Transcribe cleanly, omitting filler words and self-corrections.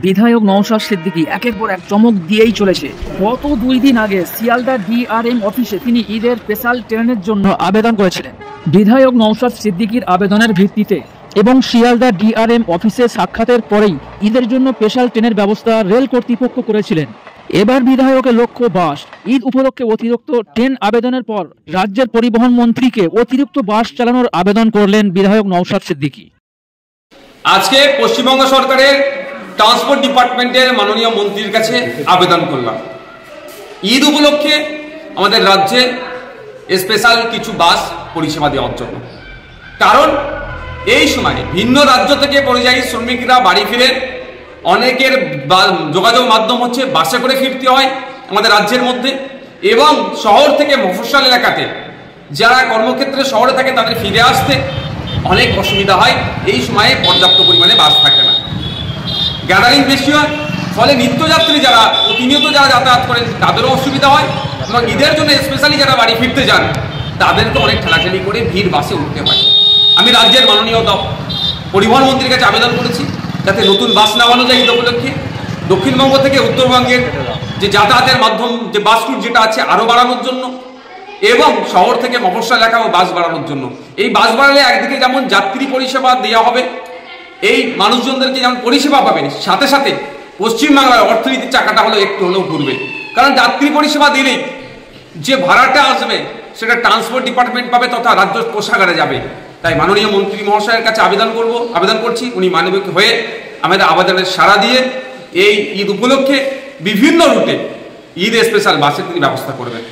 বিধায়ক নওশাদ সিদ্দিকী একের পর এক চমক দিয়েই চলেছে। গত 2 দিন আগে শিয়ালদা ডিআরএম অফিসে তিনি ঈদের স্পেশাল ট্রেনের জন্য আবেদন করেছিলেন। বিধায়ক নওশাদ সিদ্দিকীর আবেদনের ভিত্তিতে এবং শিয়ালদা ডিআরএম অফিসে সাক্ষাতের পরেই ঈদের জন্য স্পেশাল ট্রেনের ব্যবস্থা রেল কর্তৃপক্ষ করেছিলেন। এবার বিধায়কের লক্ষ্য বাস। ঈদ উপলক্ষে অতিরিক্ত ট্রেন আবেদনের পর রাজ্যের পরিবহন মন্ত্রীকে অতিরিক্ত বাস চালানোর আবেদন করলেন বিধায়ক নওশাদ সিদ্দিকী। আজকে পশ্চিমবঙ্গ সরকারের ট্রান্সপোর্ট ডিপার্টমেন্টের মাননীয় মন্ত্রীর কাছে আবেদন করলাম ঈদ উপলক্ষে আমাদের রাজ্যে স্পেশাল কিছু বাস পরিষেবা দেওয়ার জন্য। কারণ এই সময় ভিন্ন রাজ্য থেকে পরিযায়ী শ্রমিকরা বাড়ি ফিরে অনেকের যোগাযোগ মাধ্যম হচ্ছে বাসে করে ফিরতে হয় আমাদের রাজ্যের মধ্যে, এবং শহর থেকে মফস্বল এলাকাতে যারা কর্মক্ষেত্রে শহরে থাকে তাদের ফিরে আসতে অনেক অসুবিধা হয়। এই সময়ে পর্যাপ্ত পরিমাণে বাস থাকে না, গ্যাদারিং বেশি হয়, ফলে নিত্যযাত্রী যারা প্রতিনিয়ত যারা যাতায়াত করেন তাদেরও অসুবিধা হয়, এবং ঈদের জন্য স্পেশালি যারা বাড়ি ফিরতে যান তাদেরকে অনেক ঠেলাঠেলি করে ভিড় বাসে উঠতে হয়। আমি রাজ্যের মাননীয় পরিবহন মন্ত্রীর কাছে আবেদন করেছি যাতে নতুন বাস নামানো যায় ঈদ উপলক্ষে, দক্ষিণবঙ্গ থেকে উত্তরবঙ্গের যে যাতায়াতের মাধ্যম যে বাস রুট যেটা আছে আরও বাড়ানোর জন্য, এবং শহর থেকে মফস্বল এলাকাও বাস বাড়ানোর জন্য। এই বাস বাড়ালে একদিকে যেমন যাত্রী পরিষেবা দেওয়া হবে, এই মানুষজনদেরকে যেমন পরিষেবা পাবেন, সাথে সাথে পশ্চিমবাংলার অর্থনীতির চাকাটা হলো একটু হলেও ঘুরবে। কারণ যাত্রী পরিষেবা দিলেই যে ভাড়াটা আসবে সেটা ট্রান্সপোর্ট ডিপার্টমেন্ট পাবে তথা রাজ্য কোষাগারে যাবে। তাই মাননীয় মন্ত্রী মহাশয়ের কাছে আবেদন করছি উনি মানবিক হয়ে আমাদের আবেদনের সাড়া দিয়ে এই ঈদ উপলক্ষে বিভিন্ন রুটে ঈদ স্পেশাল বাসের তিনি ব্যবস্থা করবেন।